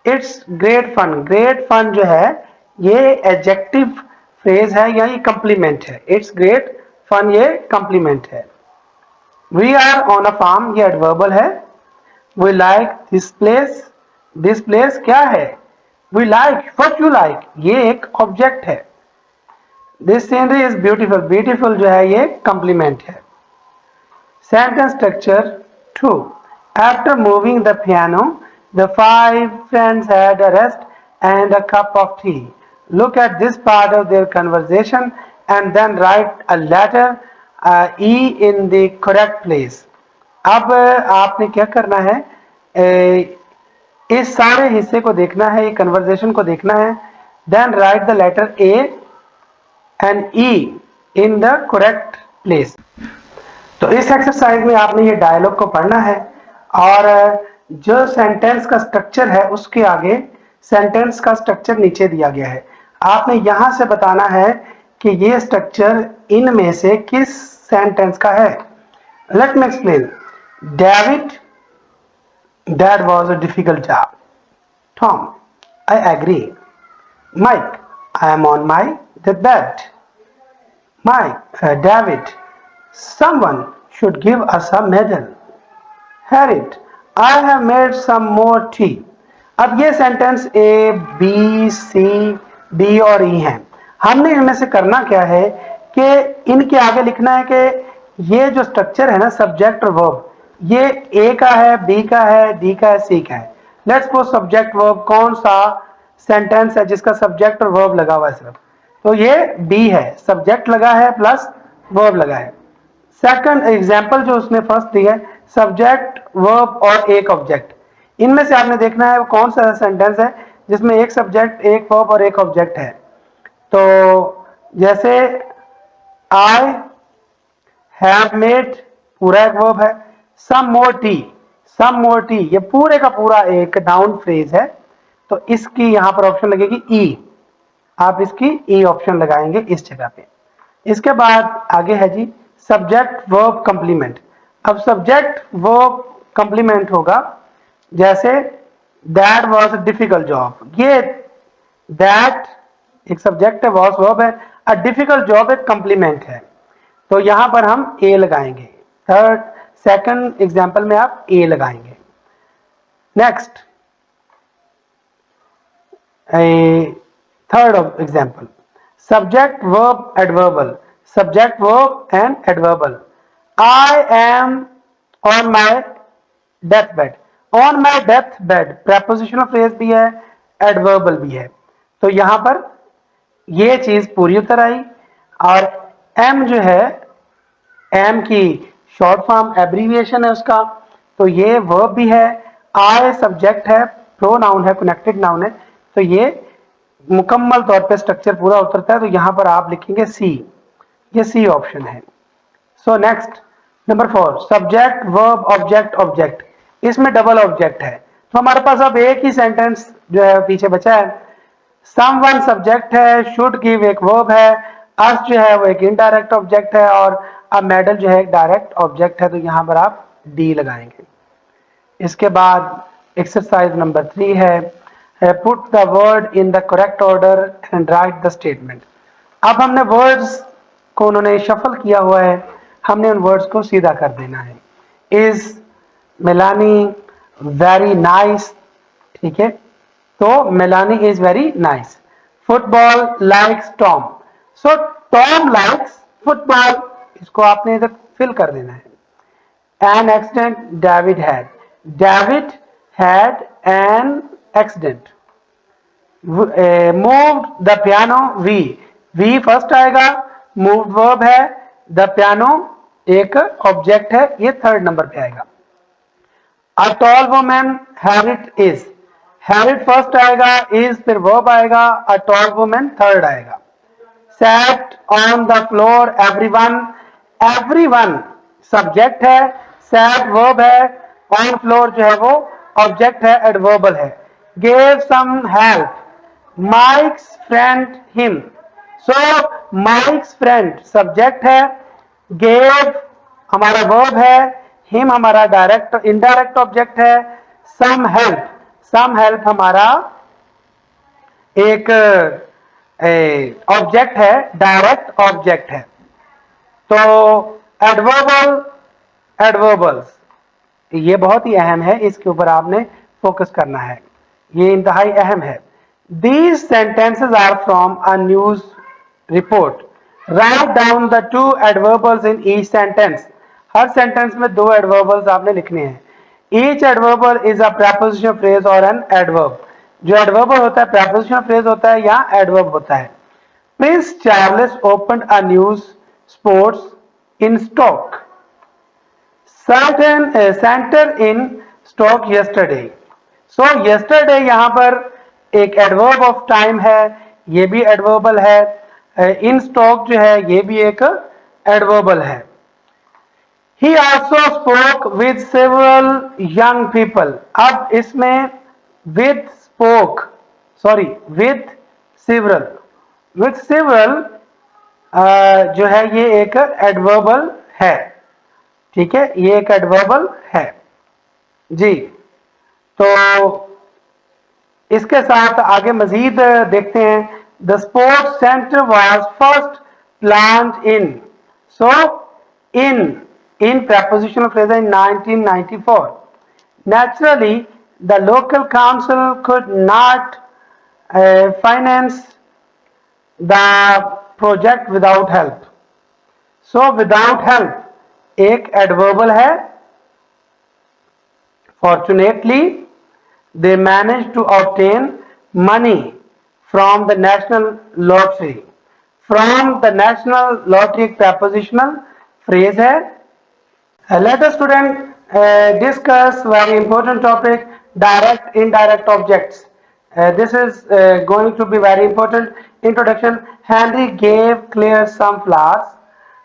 S1: It's great fun, great fun जो है ये एडजेक्टिव फ्रेज है या ये कंप्लीमेंट है। It's great fun ये कंप्लीमेंट है। We are on a farm ये एडवर्बल है। We like this place, this place क्या है, We like, what you like ये एक ऑब्जेक्ट है। This scenery is beautiful, beautiful जो है ये कंप्लीमेंट है। Sentence structure 2। After moving the piano the 5 friends had a rest and a cup of tea. Look at this part of their conversation and then write a letter E in the correct place. अब आपने क्या करना है, इस सारे हिस्से को देखना है, ये कन्वर्सेशन को देखना है। Then write the letter A and E in the correct place. तो इस एक्सरसाइज में आपने ये डायलॉग को पढ़ना है और जो सेंटेंस का स्ट्रक्चर है उसके आगे सेंटेंस का स्ट्रक्चर नीचे दिया गया है। आपने यहां से बताना है कि ये स्ट्रक्चर इनमें से किस सेंटेंस का है। Let me explain. David, that was a difficult job. Tom, I agree. Mike, I am on my the bed. Mike, David, Someone should give us a medal. Harriet, I have made some more tea. अब ये sentence A B C D और E हैं। हमने इनमें से करना क्या है कि इनके आगे लिखना है कि ये जो स्ट्रक्चर है ना, सब्जेक्ट और वर्ब, ये ए का है, बी का है, डी का है, सी का है। लेट्स सपोज सब्जेक्ट वर्ब, कौन सा सेंटेंस है जिसका सब्जेक्ट और वर्ब लगा हुआ है सिर्फ? तो ये बी है, सब्जेक्ट लगा है प्लस वर्ब लगा है। सेकंड एग्जाम्पल जो उसने फर्स्ट दिया है, सब्जेक्ट वर्ब और एक ऑब्जेक्ट। इनमें से आपने देखना है वो कौन सा सेंटेंस है जिसमें एक सब्जेक्ट, एक वर्ब और एक ऑब्जेक्ट है। तो जैसे आई हैव मेड पूरा एक वर्ब है, सम मोर टी, सम मोर टी ये पूरे का पूरा एक नाउन फ्रेज है। तो इसकी यहां पर ऑप्शन लगेगी ई, आप इसकी ई ऑप्शन लगाएंगे इस जगह पे। इसके बाद आगे है जी सब्जेक्ट वर्ब कंप्लीमेंट। अब सब्जेक्ट वर्ब कंप्लीमेंट होगा, जैसे that was a difficult job, ये दैट एक सब्जेक्ट है, वॉज वर्ब है, अ डिफिकल्ट जॉब एक कंप्लीमेंट है। तो यहां पर हम ए लगाएंगे। थर्ड सेकंड एग्जांपल में आप ए लगाएंगे। Next third example, subject verb adverbial, subject verb and adverbial. I am on my death bed, on my death bed prepositional phrase भी है, एडवर्बल भी है। तो यहां पर ये चीज पूरी उतर आई। और एम जो है, एम की शॉर्ट फॉर्म एब्रीविएशन है उसका, तो ये वर्ब भी है, आई सब्जेक्ट है, प्रोनाउन है, कनेक्टेड नाउन है। तो ये मुकम्मल तौर पे स्ट्रक्चर पूरा उतरता है। तो यहां पर आप लिखेंगे सी, ये सी ऑप्शन है। So next number 4, subject verb object object, इसमें डबल ऑब्जेक्ट है। तो हमारे पास अब एक ही सेंटेंस जो है पीछे बचा है। समवन सब्जेक्ट है, शुड गिव एक वर्ब है, अस जो है वो एक इनडायरेक्ट ऑब्जेक्ट है, और अब मेडल जो है एक डायरेक्ट ऑब्जेक्ट है। तो यहां पर आप डी लगाएंगे। इसके बाद एक्सरसाइज नंबर 3 है, put the word in the correct order and right the statement. अब हमने वर्ड्स को उन्होंने शफल किया हुआ है, हमने उन वर्ड्स को सीधा कर देना है। इज मेलानी वेरी नाइस, ठीक है, तो Melanie is very nice. Football likes Tom, so Tom likes football, इसको आपने इधर फिल कर देना है। An accident David had, David had an accident। moved the piano, we first आएगा, moved verb है, the piano एक ऑब्जेक्ट है, ये थर्ड नंबर पे आएगा। A tall woman, Harriet is, Harriet first आएगा, is फिर verb आएगा, a tall woman थर्ड आएगा। sat on the floor everyone, everyone subject है, sat verb है, on floor जो है वो ऑब्जेक्ट है, एडवर्बल है। gave some help, Mike's friend him, so Mike's friend subject है, gave हमारा verb है, him हमारा डायरेक्ट इनडायरेक्ट ऑब्जेक्ट है, some help, some help हमारा एक ऑब्जेक्ट है, डायरेक्ट ऑब्जेक्ट है। तो एडवर्बल एडवर्बल्स ये बहुत ही अहम है, इसके ऊपर आपने फोकस करना है, ये इंतहाई अहम है। These sentences are from a news report, write down the two adverbials in each sentence. हर सेंटेंस में दो एडवर्बल्स आपने लिखने हैं। Each adverbial is a prepositional phrase or an adverb. जो एडवर्बल होता है प्रेपोजिशनल फ्रेज होता है या एडवर्ब होता है। Prince Charles opened a news sports in stock, centre in stock yesterday. So yesterday यहां पर एक एडवर्ब ऑफ टाइम है, ये भी एडवर्बल है। इन स्टॉक जो है ये भी एक एडवर्बल है। He also spoke with several young people। अब इसमें with spoke, sorry with several, with several जो है ये एक एडवर्बल है, ठीक है, ये एक एडवर्बल है जी। तो इसके साथ आगे मजीद देखते हैं। The sports centre was first planned in, so in prepositional phrase in 1994. Naturally, the local council could not finance the project without help. So without help एक adverbial है. Fortunately, they managed to obtain money from the national lottery. From the national lottery prepositional phrase है. Let us student discuss very important topic, direct indirect objects. This is going to be very important introduction. Henry gave Claire some flowers.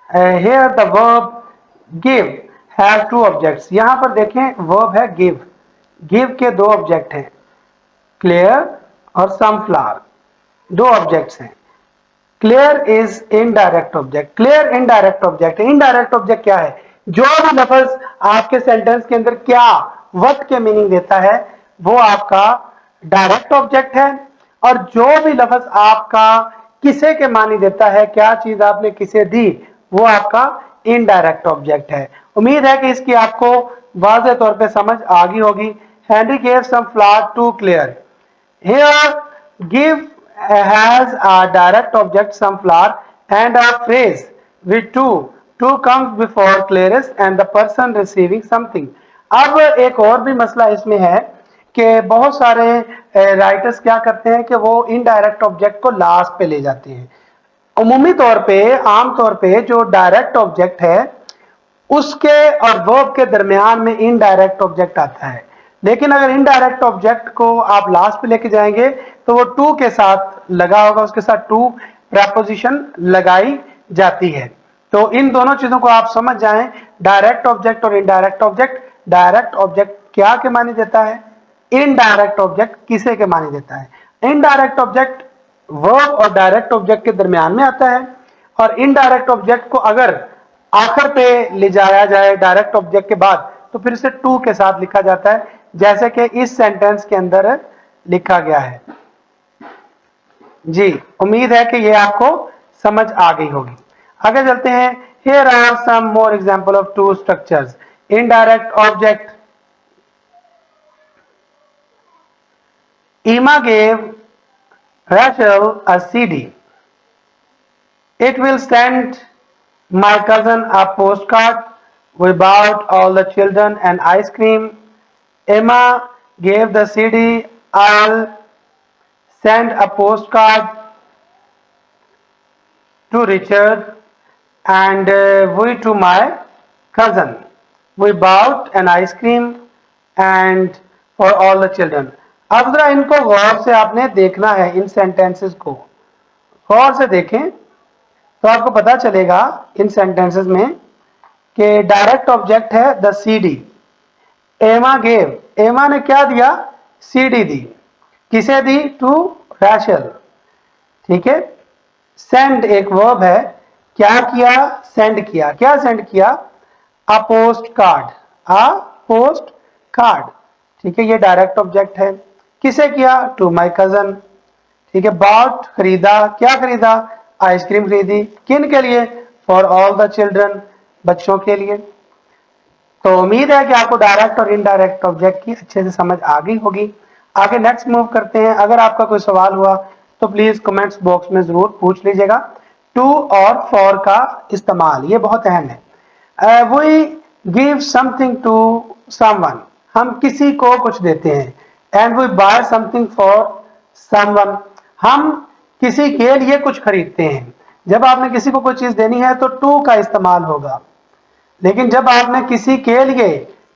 S1: Here the verb give has two objects. यहाँ पर देखें verb है give. Give के दो object हैं, Claire और some flower. दो objects हैं. Clear is indirect object. Clear indirect object है. इनडायरेक्ट ऑब्जेक्ट क्या है? जो भी लफ्ज आपके सेंटेंस के अंदर क्या व्हाट के मीनिंग देता है वो आपका डायरेक्ट ऑब्जेक्ट है, और जो भी लफ्ज आपका किसे के मानी देता है, क्या चीज आपने किसे दी, वो आपका इनडायरेक्ट ऑब्जेक्ट है. उम्मीद है कि इसकी आपको वाज़ेह तौर पे समझ आ गई होगी. Henry gave some flower to Claire. Here, give has a direct object some flower and a phrase with two. Two comes before Clarice and the person receiving something. अब एक और भी मसला इसमें है कि बहुत सारे राइटर्स क्या करते हैं कि वो इनडायरेक्ट ऑब्जेक्ट को लास्ट पे ले जाते हैं. उमूमी तौर पे आम तौर पे जो डायरेक्ट ऑब्जेक्ट है उसके और वर्ब के दरमियान में इनडायरेक्ट ऑब्जेक्ट आता है. लेकिन अगर इनडायरेक्ट ऑब्जेक्ट को आप लास्ट पे लेके जाएंगे तो वो टू के साथ लगा होगा, उसके साथ टू प्रपोजिशन लगाई जाती है. तो इन दोनों चीजों को आप समझ जाएं, डायरेक्ट ऑब्जेक्ट और इनडायरेक्ट ऑब्जेक्ट. डायरेक्ट ऑब्जेक्ट क्या के मानी देता है, इनडायरेक्ट ऑब्जेक्ट किसे के मानी देता है. इनडायरेक्ट ऑब्जेक्ट वर्ब और डायरेक्ट ऑब्जेक्ट के दरमियान में आता है, और इनडायरेक्ट ऑब्जेक्ट को अगर आखिर पे ले जाया जाए डायरेक्ट ऑब्जेक्ट के बाद तो फिर से टू के साथ लिखा जाता है, जैसे कि इस सेंटेंस के अंदर लिखा गया है. जी, उम्मीद है कि ये आपको समझ आ गई होगी. आगे चलते हैं. Here are some more example of two structures. Indirect object. Emma gave Rachel a CD. It will send my cousin a postcard. We bought all the children an ice cream. Emma gave the CD. I'll send a postcard to Richard and we to my cousin. We bought an ice cream and for all the children. अब जरा इनको गौर से आपने देखना है, इन sentences को गौर से देखें तो आपको पता चलेगा इन सेंटेंसेस में कि डायरेक्ट ऑब्जेक्ट है द सीडी. एमा गेव, एमा ने क्या दिया, सीडी दी. किसे दी, टू रैशल. ठीक है. सेंड एक वर्ब है, क्या किया, सेंड किया. क्या सेंड किया, अ पोस्ट कार्ड. अ पोस्ट कार्ड. ठीक है, ये डायरेक्ट ऑब्जेक्ट है. किसे किया, टू माय कजन. ठीक है. बॉट खरीदा, क्या खरीदा, आइसक्रीम खरीदी. किन के लिए, फॉर ऑल द चिल्ड्रन, बच्चों के लिए. तो उम्मीद है कि आपको डायरेक्ट और इनडायरेक्ट ऑब्जेक्ट की अच्छे से समझ आ गई होगी. आगे नेक्स्ट मूव करते हैं. अगर आपका कोई सवाल हुआ तो प्लीज कमेंट्स बॉक्स में जरूर पूछ लीजिएगा. टू और फॉर का इस्तेमाल ये बहुत अहम है. We give something to someone, हम किसी को कुछ देते हैं. And we buy something for someone, हम किसी के लिए कुछ खरीदते हैं. जब आपने किसी को कोई चीज देनी है तो टू का इस्तेमाल होगा, लेकिन जब आपने किसी के लिए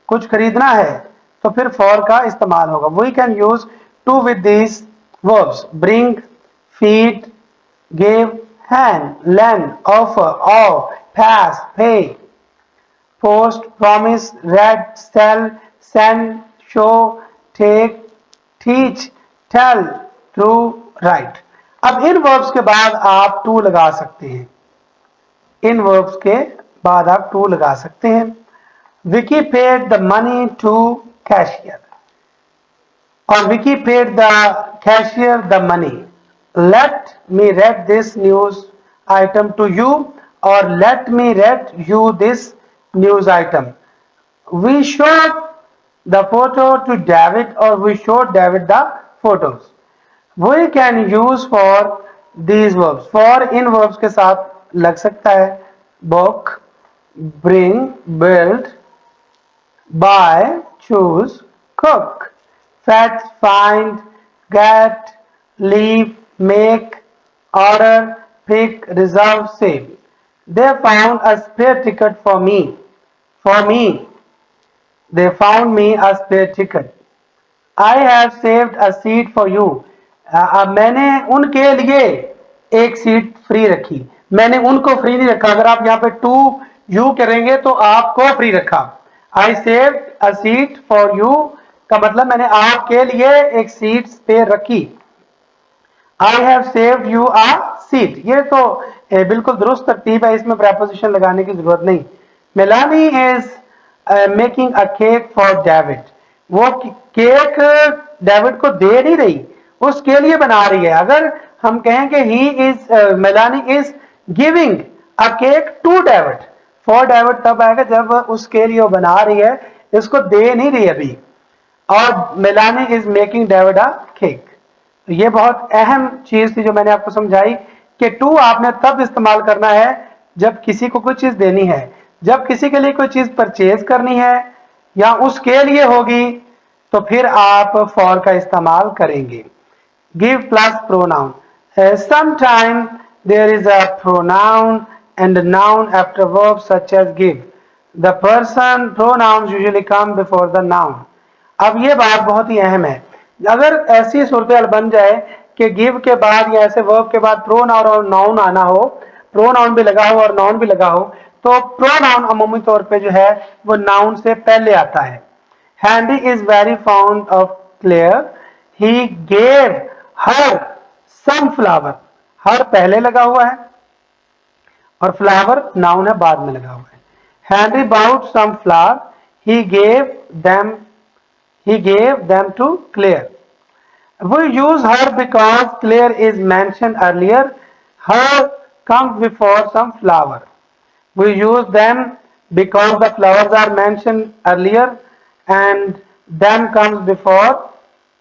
S1: कुछ खरीदना है तो फिर फॉर का इस्तेमाल होगा. We can use to with this verbs. Bring, feed, give, hand, lend, offer, owe, pass, pay, post, promise, read, sell, send, show, take, teach, tell, throw, write. अब इन वर्ब्स के बाद आप टू लगा सकते हैं. इन वर्ब्स के बाद आप टू लगा सकते हैं. Vicky paid the money to cashier, or Vicky paid the cashier the money. Let me read this news item to you. or let me read you this news item. We showed the photo to David or we showed David the photos. We can use for these verbs. For in verbs के साथ लग सकता है book, bring, build, buy, choose, cook, fetch, find, get, leave, make, order, pick, reserve, save. They found a spare ticket for me. For me. They found me a spare ticket. I have saved a seat for you. मैंने उनके लिए एक seat free रखी. मैंने उनको free नहीं रखा. अगर आप यहाँ पे टू यू करेंगे तो आपको फ्री रखा. I saved a seat for you का मतलब मैंने आपके लिए एक सीट स्पेयर रखी. I have saved you a seat. ये तो बिल्कुल दुरुस्त तरतीब है, इसमें preposition लगाने की जरूरत नहीं. Melanie is making a cake for David. वो केक डेविड को दे नहीं रही, उसके लिए बना रही है. अगर हम कहें कि Melanie is giving a cake to David, for David तब आएगा जब उसके लिए वो बना रही है, इसको दे नहीं रही अभी. और Melanie is making David a cake. तो ये बहुत अहम चीज थी जो मैंने आपको समझाई कि टू आपने तब इस्तेमाल करना है जब किसी को कोई चीज देनी है. जब किसी के लिए कोई चीज परचेज करनी है या उसके लिए होगी तो फिर आप फॉर का इस्तेमाल करेंगे. Give plus pronoun. Sometime there is a pronoun and noun after verb such as give. The person pronouns usually come before the noun. अब ये बात बहुत ही अहम है. अगर ऐसी सूरत बन जाए कि गिव के बाद या ऐसे वर्ब के बाद प्रोनाउन और नाउन आना हो, प्रोनाउन भी लगा हो और नाउन भी लगा हो, तो प्रोनाउन अमूमी तौर पे जो है वो नाउन से पहले आता है. Handy is very fond of Claire. He gave her some flower. Her पहले लगा हुआ है और फ्लावर नाउन है बाद में लगा हुआ है. Henry bought some flower. He gave them to Claire. We use her because Claire is mentioned earlier. Her comes before some flower. We use them because the flowers are mentioned earlier and them comes before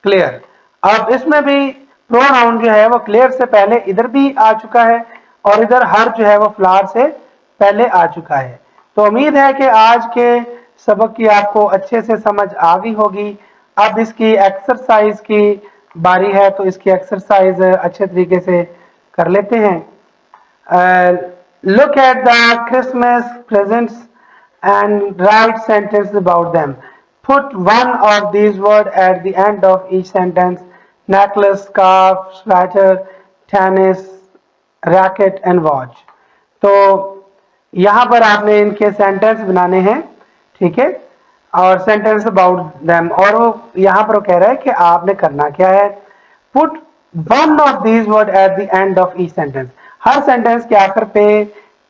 S1: Claire. अब इसमें भी pronoun जो है वो clear से पहले इधर भी आ चुका है और इधर हर जो है वो फ्लावर से पहले आ चुका है. तो उम्मीद है कि आज के सबक की आपको अच्छे से समझ आ गई होगी. अब इसकी एक्सरसाइज की बारी है तो इसकी एक्सरसाइज अच्छे तरीके से कर लेते हैं. Look at the Christmas presents and right sentence about them. Put one of these words at the end of each sentence. Necklace, scarf, sweater, tennis, racket and watch. तो यहां पर आपने इनके सेंटेंस बनाने हैं, ठीक है, और सेंटेंस अबाउट देम. और वो यहां पर वो कह रहा है कि आपने करना क्या है. Put one of these word at the end of each sentence. हर सेंटेंस के आखिर पे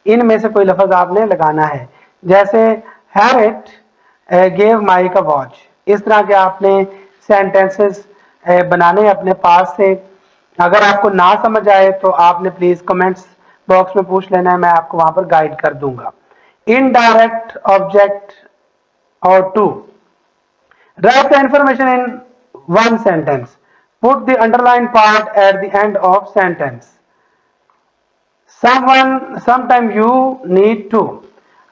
S1: इनमें से कोई लफ्ज आपने लगाना है. जैसे Harriet gave Mike a watch. इस तरह के आपने सेंटेंसेस बनाने अपने पास से. अगर आपको ना समझ आए तो आपने प्लीज कमेंट्स बॉक्स में पूछ लेना है, मैं आपको वहां पर गाइड कर दूंगा. इनडायरेक्ट ऑब्जेक्ट और to. Write the information in one sentence. Put the underline part at the end of sentence. Sometime you need to.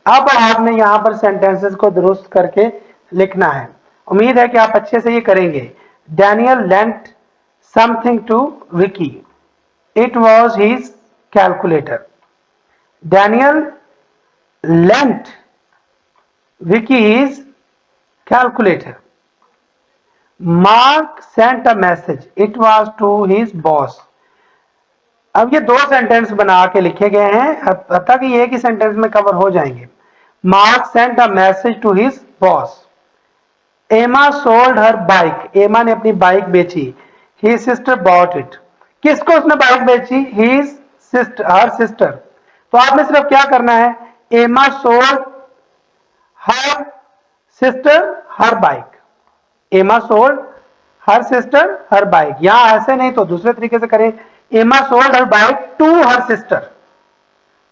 S1: अब आपने यहां पर सेंटेंसेस को दुरुस्त करके लिखना है. उम्मीद है कि आप अच्छे से ये करेंगे. Daniel lent something to Vicky. It was his calculator. Daniel lent Vicky his calculator. Mark sent a message. It was to his boss. अब ये दो सेंटेंस बना के लिखे गए हैं ताकि ये एक ही सेंटेंस में कवर हो जाएंगे. Mark sent a message to his boss. Emma sold her bike. Emma ने अपनी बाइक बेची. His sister bought it. किसको उसने बाइक बेची? His sister, her sister. तो आपने सिर्फ क्या करना है? Emma sold her sister her bike. Emma sold her sister her bike. यहां ऐसे नहीं तो दूसरे तरीके से करें. Emma sold her bike to her sister.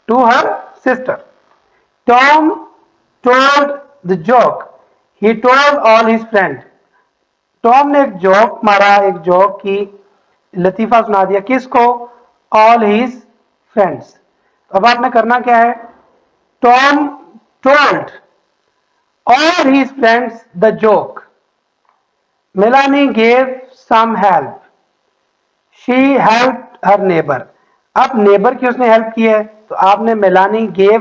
S1: To her sister. Tom told the joke. He told all his friends. Tom ने एक जोक मारा, एक जोक की लतीफा सुना दिया, किसको? All his friends. अब आपने करना क्या है? Tom told all his friends the joke. Melanie gave some help, she help her neighbour. अब नेबर की उसने हेल्प की है, तो आपने मेलानी गेव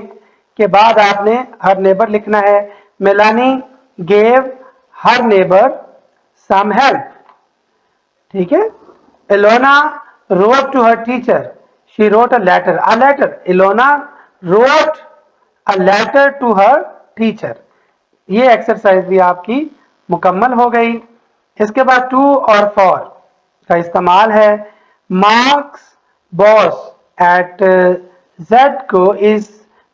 S1: के बाद आपने हर नेबर लिखना है। Melanie gave her neighbour some help, ठीक है। Ilona wrote to her teacher, she wrote a letter. A letter, Ilona wrote a letter to her teacher. ये एक्सरसाइज भी आपकी मुकम्मल हो गई। इसके बाद टू और फॉर का इस्तेमाल है। Mark's boss at Zedco is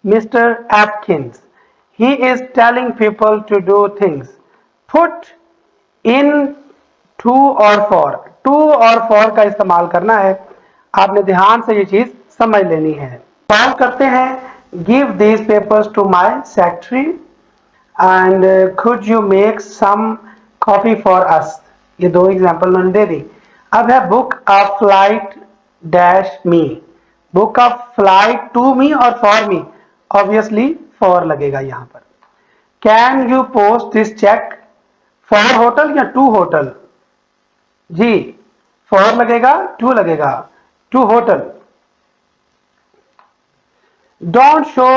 S1: Mr Atkins, he is telling people to do things. Put in to or for, to or for का इस्तेमाल करना है। आपने ध्यान से ये चीज समझ लेनी है। सॉल्व करते हैं। Give these papers to my secretary and could you make some coffee for us। ये दो एग्जाम्पल मैंने दे दी। अब है book a flight dash me, book a flight to me और फॉर मी, ऑब्वियसली फॉर लगेगा यहां पर। Can you post this cheque for hotel या टू होटल? जी, फॉर लगेगा, टू लगेगा, to hotel. Don't show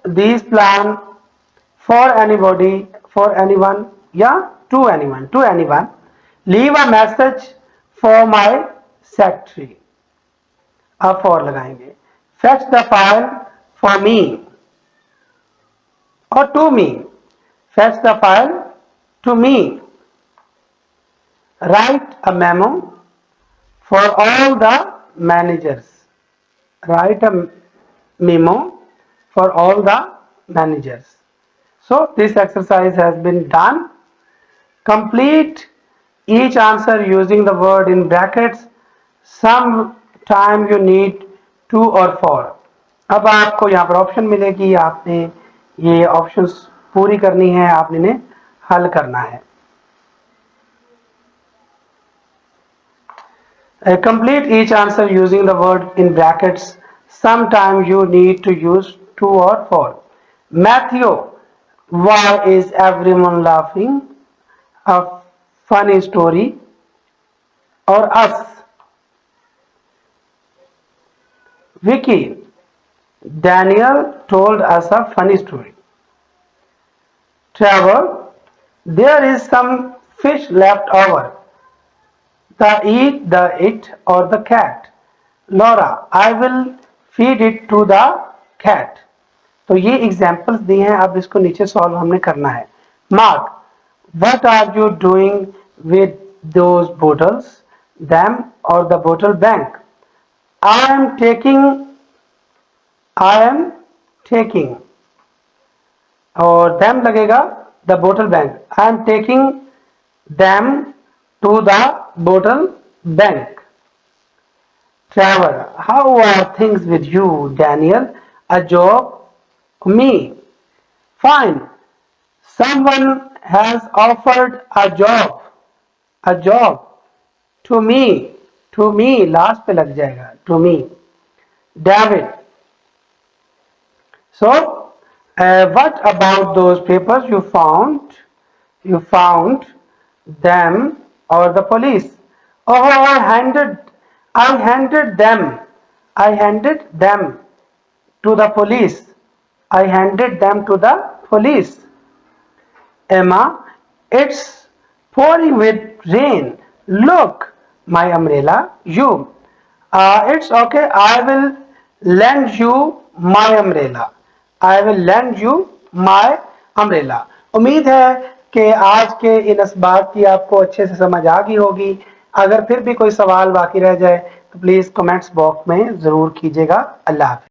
S1: this plan for anybody, for anyone, yeah, to anyone, leave a message for my secretary। अब for लगाएंगे। fetch the file for me और to me, fetch the file to me। write a memo for all the managers, write a memo for all the managers। So this exercise has been done. Complete each answer using the word in brackets. Sometime you need to or for। अब आपको यहाँ पर option मिलेगी, आपने ये options पूरी करनी है, आपने इन्हें हल करना है। Complete each answer using the word in brackets. Sometime you need to use to or for। Matthew, why is everyone laughing? A funny story or us? Vicky, Daniel told us a funny story। Trevor, there is some fish left over, the it or the cat। Laura, I will feed it to the cat। तो ये examples दिए हैं, अब इसको नीचे solve हमने करना है। Mark, what are you doing with those bottles, them or the bottle bank? I am taking और them लगेगा the bottle bank। I am taking them to the bottle bank। Trevor, how are things with you, Daniel? A job? Me? Fine, someone has offered a job to me last पे लग जाएगा, to me। David, so what about those papers you found them or the police? Oh, I handed them to the police, I handed them to the police। Emma, it's pouring with rain, look my umbrella। You, it's okay, I will lend you my umbrella, I will lend you my umbrella। उम्मीद है कि आज के इन असबाब की आपको अच्छे से समझ आ गई होगी। अगर फिर भी कोई सवाल बाकी रह जाए तो प्लीज कमेंट्स बॉक्स में जरूर कीजिएगा। अल्लाह हाफिज।